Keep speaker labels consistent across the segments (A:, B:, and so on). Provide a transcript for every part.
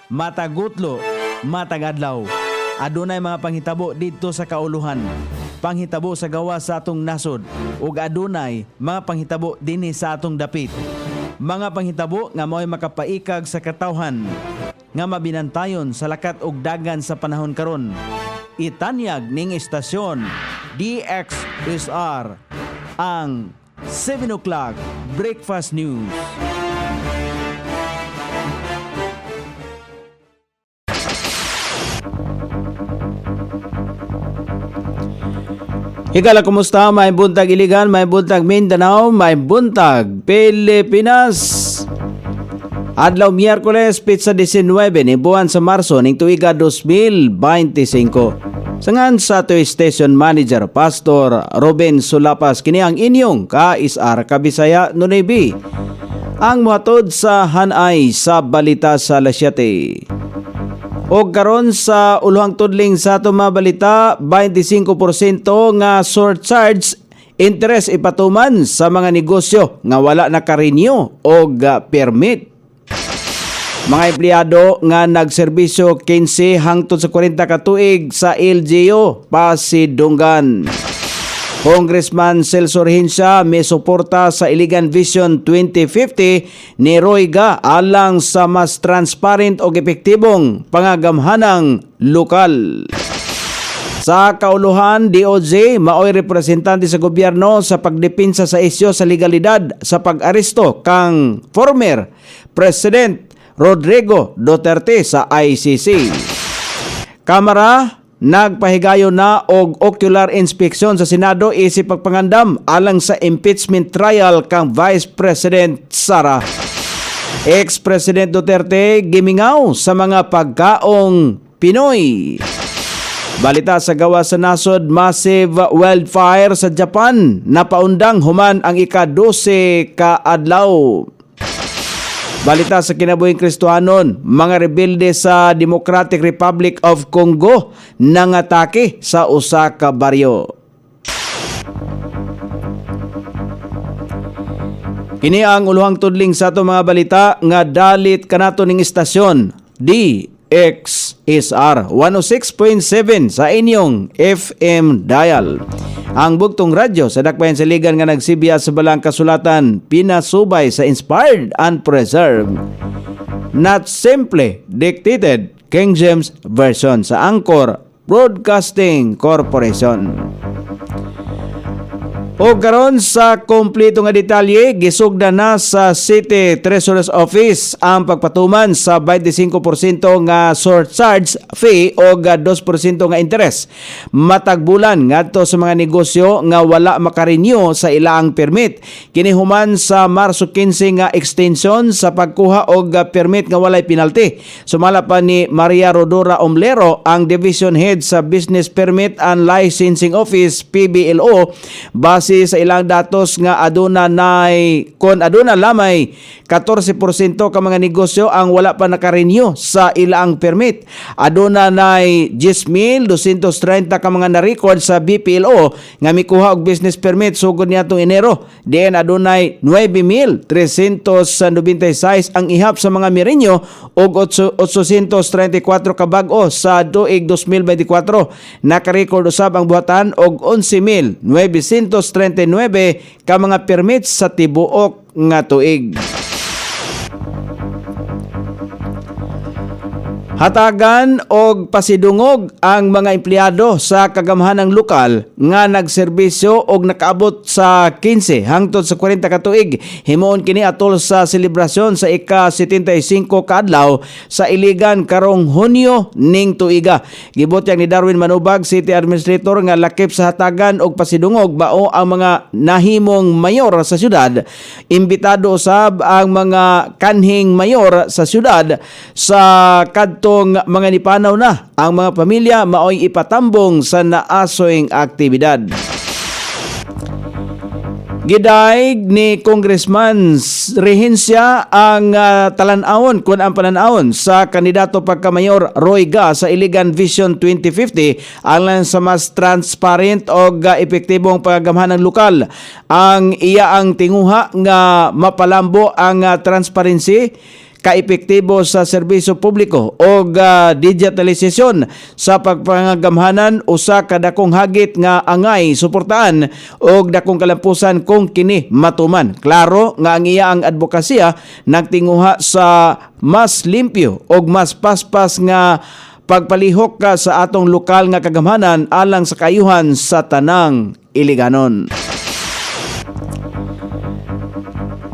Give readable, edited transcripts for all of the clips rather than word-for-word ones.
A: matagutlo, matagadlaw. Adunay mga panghitabo dito sa kauluhan, panghitabo sa gawa sa atong nasod, ug adunay mga panghitabo dinhi sa atong dapit. Mga panghitabo nga mao'y makapaikag sa katawhan, nga mabinantayon sa lakat ug dagan sa panahon karon. Itanyag ning istasyon DXSR ang 7 o'clock Breakfast News. Higala, kumusta? May buntag Iligan, may buntag Mindanao, may buntag Pilipinas. Adlaw Miyerkules, Pitsa 19, ni buwan sa Marso, ning tuiga 2025. Sangan sa ato Station Manager, Pastor Ruben Sulapas, kini ang inyong ka-isar Kabisaya Nunebi. Ang muhatod sa hanay sa balita sa Lasyate. O karon sa uluhang tudling sa ato mga balita, 25% nga surcharge interest ipatuman sa mga negosyo nga wala naka-renew o permit. Mga empleyado nga nagserbisyo 15 hangtod sa 40 ka tuig sa LGU Pasidunggan. Congressman Celso Rehencia may suporta sa Iligan Vision 2050 ni Royga alang sa mas transparent o epektibong pangagamhanang lokal. Sa kauluhan, DOJ maoy representante sa gobyerno sa pagdepensa sa isyu sa legalidad sa pag-aresto kang former President Rodrigo Duterte sa ICC. Kamara nagpahigayon na og ocular inspection sa Senado isip pagpangandam alang sa impeachment trial kang Vice President Sara. Ex-President Duterte gimingaw sa mga pagkaong Pinoy. Balita sa gawa sa nasod, massive wildfire sa Japan, napaundang human ang ika-12 ka adlaw. Balita sa kinabuhing Kristohanon, mga rebelde sa Democratic Republic of Congo nangatake sa usa ka baryo. Kini ang uluhang tudling sa ato mga balita nga dalit kanato ning istasyon DXSR 106.7 sa inyong FM dial. Ang bugtong radyo sa dakbayan sa ligan nga nagsibiya sa balang kasulatan, pinasubay sa inspired and preserved, not simply dictated King James Version sa Anchor Broadcasting Corporation. O karon sa kompleto nga detalye, gisugda na sa City Treasurer's Office ang pagpatuman sa 25% nga surcharge fee o 2% nga interest matagbulan ngadto sa mga negosyo nga wala makarenew sa ilang permit. Kini human sa Marso 15 nga extension sa pagkuha og permit nga walay penalty. Sumala pa ni Maria Rodora Omlero, ang Division Head sa Business Permit and Licensing Office PBLO, base sa ilang datos nga aduna lamay 14% ka mga negosyo ang wala pa naka-renew sa ilang permit. Aduna nay 10,230 ka mga na-record sa BPLO nga mikuha og business permit sugod niadtong Enero. Diin adunay 9,396 ang ihap sa mga mirenyo og 834 ka bag-o sa tuig 2024. Naka-record usab ang buhatan og 11,939 ka mga permits sa tibuok nga tuig. Hatagan og pasidungog ang mga empleyado sa kagamhanang lokal nga nagserbisyo og nakaabot sa 15 hangtod sa 40 ka tuig. Himuon kini atol sa selebrasyon sa ika-75 ka adlaw sa Iligan karong Hunyo ning tuiga. Gibutyag ni Darwin Manubag, City Administrator, nga lakip sa hatagan og pasidungog bao ang mga nahimong mayor sa syudad. Imbitado usab ang mga kanhing mayor sa syudad sa kadto mga nipanaw na ang mga pamilya maoy ipatambong sa naasoyng aktibidad. Gidaig ni Congressman Rehencia ang talan-awon kung ang pananawon sa kandidato pagkamayor Royga sa Iligan Vision 2050 alang sa mas transparent o epektibong pagagamhanang lokal. Ang iya ang tinguha nga mapalambo ang transparency kaepektibo sa serbisyo publiko o digitalisasyon sa pagpangagamhanan usa ka dakong hagit nga angay suportaan og dakong kalampusan kung kini matuman. Klaro nga ang iya ang advokasya nagtinguha sa mas limpyo og mas paspas nga pagpalihok ka sa atong lokal nga kagamhanan alang sa kayuhan sa tanang Iliganon.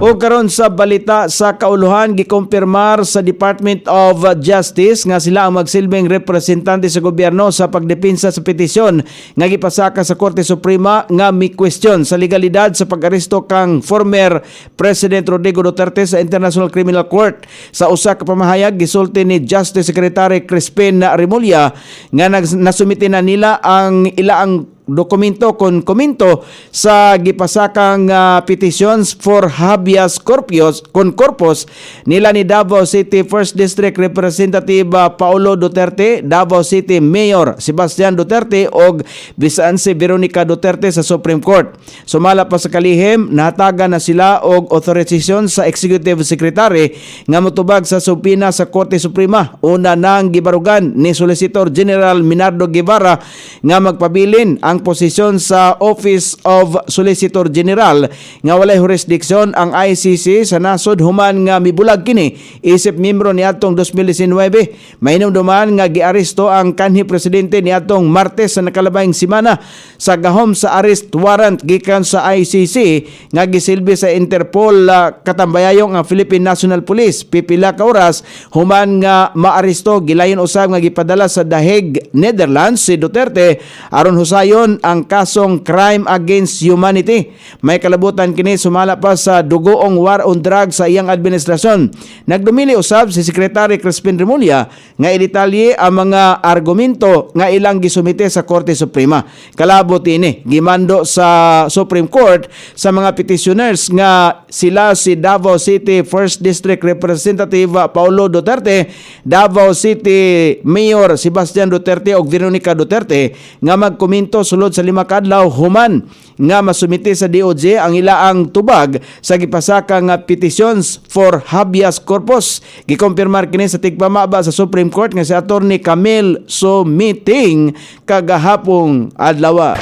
A: O karon sa balita sa kauluhan, gikumpirmar sa Department of Justice nga sila ang magsilbing representante sa gobyerno sa pagdepensa sa petisyon nga gipasaka sa Korte Suprema nga mi question sa legalidad sa pag-aresto kang former President Rodrigo Duterte sa International Criminal Court. Sa usa ka pamahayag gisulti ni Justice Secretary Crispin Remulla nga nasumite na nila ang ilaang dokumento kon komento sa gipasakang petitions for habeas corpus nila ni Davao City First District Representative Paulo Duterte, Davao City Mayor Sebastian Duterte og Vice Veronica Duterte sa Supreme Court. Sumala pa sa kalihim, nahatagan na sila og authorization sa Executive Secretary nga motubag sa supina sa Korte Suprema. Una nang gibarugan ni Solicitor General Minardo Guevara nga magpabilin ang posisyon sa Office of Solicitor General nga walay jurisdiction ang ICC sa nasod human nga mibulag kini isip miyembro niadtong 2019. Mainumduman nga giaresto ang kanhi presidente niadtong Martes sa nakalabayng semana sa gahom sa arrest warrant gikan sa ICC nga gisilbi sa Interpol katambayayong ang Philippine National Police. Pipila ka oras human nga maaresto gilayon usab nga gipadala sa The Hague, Netherlands si Duterte aron husayon ang kasong crime against humanity. May kalabutan kini sumala pa sa dugoong war on drugs sa iyang administrasyon. Nagdumili usab si Secretary Crispin Remulla nga idetalye ang mga argumento nga ilang gisumite sa Korte Suprema. Kalabot ini gimando sa Supreme Court sa mga petitioners nga sila si Davao City First District Representative Paulo Duterte, Davao City Mayor Sebastian Duterte ug Veronica Duterte nga magkomento sulod sa 5 ka adlaw human nga masumite sa DOJ ang ilaang tubag sa gipasaka nga petitions for habeas corpus. Gikumpirmar kini sa tigpamaba sa Supreme Court nga si Attorney Camille Somiting kagahapong adlaw.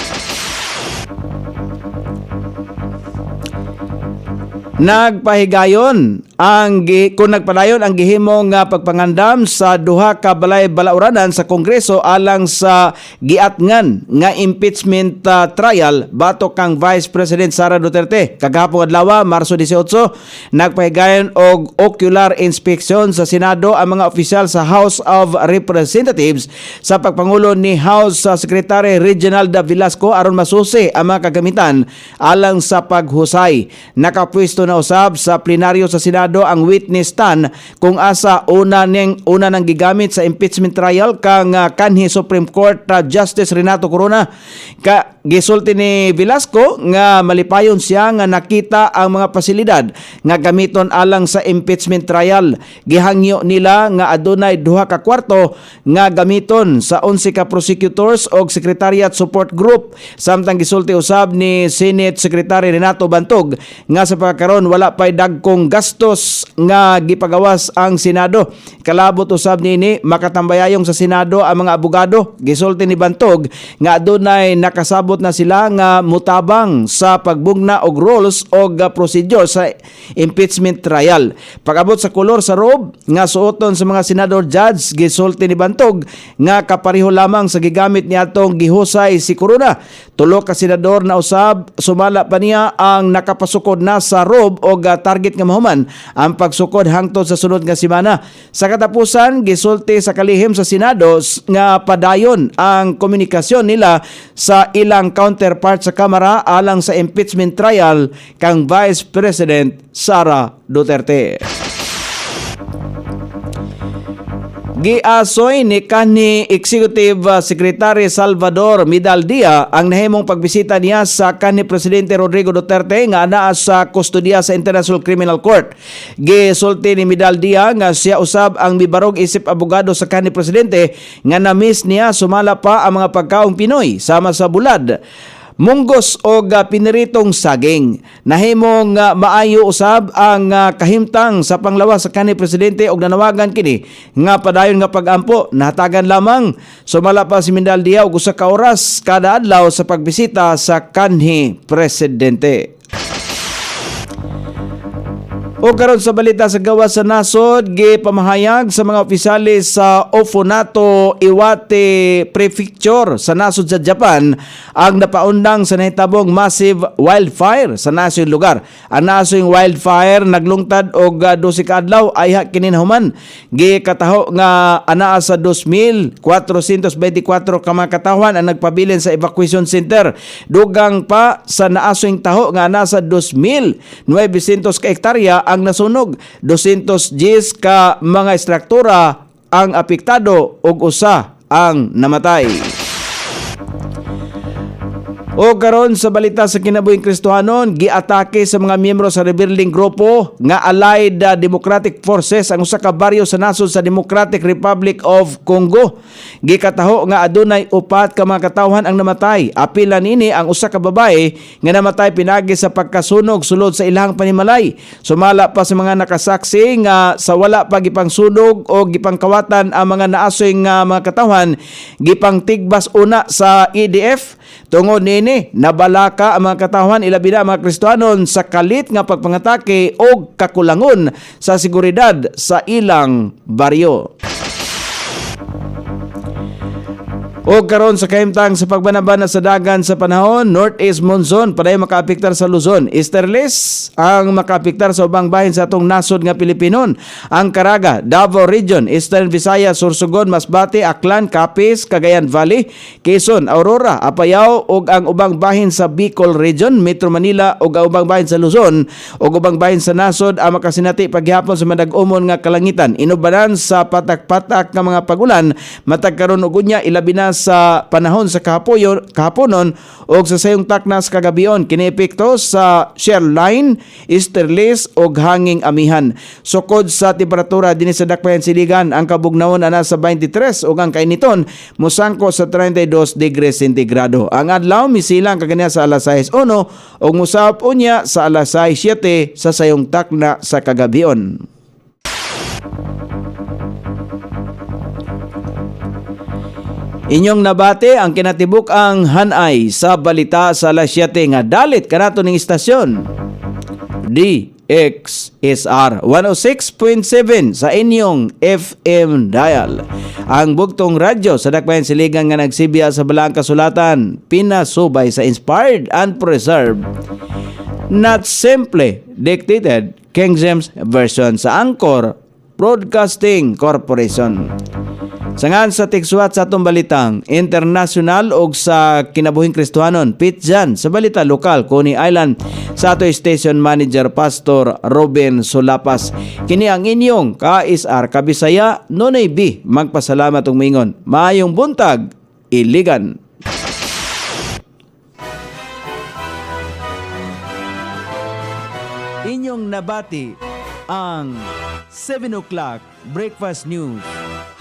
A: Nagpahigayon kung nagpadayon ang gihimo nga pagpangandam sa duha ka balay balauranan sa Kongreso alang sa giatngan nga impeachment trial batok kang Vice President Sara Duterte. Kagahapon adlaw Marso 18 nagpahigayon og ocular inspection sa Senado ang mga opisyal sa House of Representatives sa pagpangulo ni House Secretary Reginald Velasco aron masusi ang mga kagamitan alang sa paghusay. Nakapwesto na usab sa plenaryo sa Senado ang witness stand kung asa una nang gigamit sa impeachment trial kang kanhi Supreme Court Justice Renato Corona. Gisulti ni Velasco nga malipayon siya nga nakita ang mga pasilidad nga gamiton alang sa impeachment trial. Gihangyo nila nga adunay duha ka kwarto nga gamiton sa 11 ka prosecutors og Secretariat Support Group. Samtang gisulti usab ni Senate Secretary Renato Bantog nga sa pagkaron wala pay dagkong gastos nga gipagawas ang Senado. Kalabot usab niini makatambayayong sa Senado ang mga abogado. Gisulti ni Bantog nga adunay nakasabot na sila nga mutabang sa pagbugna og rules og procedure sa impeachment trial. Pag-abot sa kolor sa robe nga suoton sa mga senador judge, gisulti ni Bantog nga kapareho lamang sa gigamit niadtong gihusay si Corona. Tulo ka senador na usab sumala pa niya ang nakapasukod na sa robe og target nga mahuman ang pagsukod hangtod sa sunod nga semana. Sa katapusan gisulti sa kalihim sa Senado nga padayon ang komunikasyon nila sa ilang counterpart sa Kamara alang sa impeachment trial kang Vice President Sara Duterte. Giasoy ni kanhi Executive Secretary Salvador Medaldia ang nahimong pagbisita niya sa kanhi Presidente Rodrigo Duterte nga anaa sa kustodiya sa International Criminal Court. Gisulti ni Medaldia nga siya usab ang mibarog isip abogado sa kanhi Presidente nga na-miss niya sumala pa ang mga pagkaong Pinoy sama sa bulad. munggos o piniritong saging. Nahimong maayo usab ang kahimtang sa panglawas sa kanhi presidente og nanawagan kini nga padayon nga pagampo nahatagan lamang. Sumala pa si Mindanao og usa ka oras kada adlaw sa pagbisita sa kanhi presidente. O karon sa balita sa gawas sa nasod, gipamahayag sa mga opisyalis sa Ofunato Iwate Prefecture sa nasod sa Japan ang napaundang sa nahitabong massive wildfire sa nasod lugar. Ang nasod wildfire naglungtad og 12 ka adlaw ay kininahuman. Gikataho nga anaa sa 2,424 ka mga katawan ang nagpabilin sa evacuation center. Dugang pa sa naasong taho nga anaa sa 2,900 ka hektarya ang nasunog, 210 ka mga estruktura ang apektado ug usa ang namatay. O karon sa balita sa kinabuhing Kristohanon, giatake sa mga miyembro sa rebelling grupo nga Allied Democratic Forces ang usa ka baryo sa nasod sa Democratic Republic of Congo. Gikataho nga adunay 4 ka mga katawhan ang namatay. Apila nini ang usa ka babae nga namatay pinagi sa pagkasunog sulod sa ilahang panimalay. Sumala pa sa mga nakasaksi nga sa wala pa gipang sunog o gipang kawatan ang mga naasoy nga mga katawhan, gipang tigbas una sa EDF. Tungod nini, nabalaka ang mga katawhan ilabi na mga Kristohanon sa kalit nga pagpangatake o kakulangon sa seguridad sa ilang baryo. O karon sa kahimtang sa pagbanabana sa dagan sa panahon, northeast monsoon paday makaapektar sa Luzon. Easterlies ang makaapektar sa ubang bahin sa atong nasod nga Pilipinon. Ang Caraga, Davao Region, Eastern Visayas, Sorsogon, Masbate, Aklan, Capiz, Cagayan Valley, Quezon, Aurora, Apayao ug ang ubang bahin sa Bicol Region, Metro Manila ug ang ubang bahin sa Luzon ug ubang bahin sa nasod ang makasinati paghihapon sa madag-umon nga kalangitan. Inubanan sa patak-patak nga mga pagulan matag karon ug unya ilabi na sa panahon sa kahaponon o sa sayong taknas kagabion. Kiniepekto sa shear line, easterlies o hanging amihan. Sukod sa temperatura din sa dakbayan siligan, ang kabugnawon ana sa 23 o ang kainiton musangko sa 32 degrees centigrado. Ang adlaw misilang kagania sa alas 6:01 o musab unya sa alas 6:07 sa sayong takna sa kagabion. Inyong nabate ang kinatibuk ang hanay sa balita sa alas 7 nga dalit kanato ning istasyon. DXSR 106.7 sa inyong FM dial. Ang bugtong radyo sa dakbayan siligan nga nagsibya sa balaang kasulatan, pinasubay sa inspired and preserved, not simply dictated King James Version sa Anchor Broadcasting Corporation. Sangan sa tigsuwat sa atong balitang international og sa kinabuhing Kristohanon, pitjan sa balita lokal Coney Island sa ato station manager Pastor Ruben Sulapas. Kini ang inyong KSR Kabisaya Nonay B. Magpasalamat og mingon. Maayong buntag, Iligan. Inyong nabati ang 7 o'clock breakfast news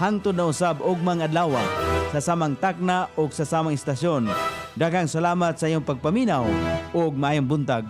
A: hangtod na usab og mga adlaw sa samang takna o sa samang istasyon. Daghang salamat sa iyong pagpaminaw ug maayong buntag.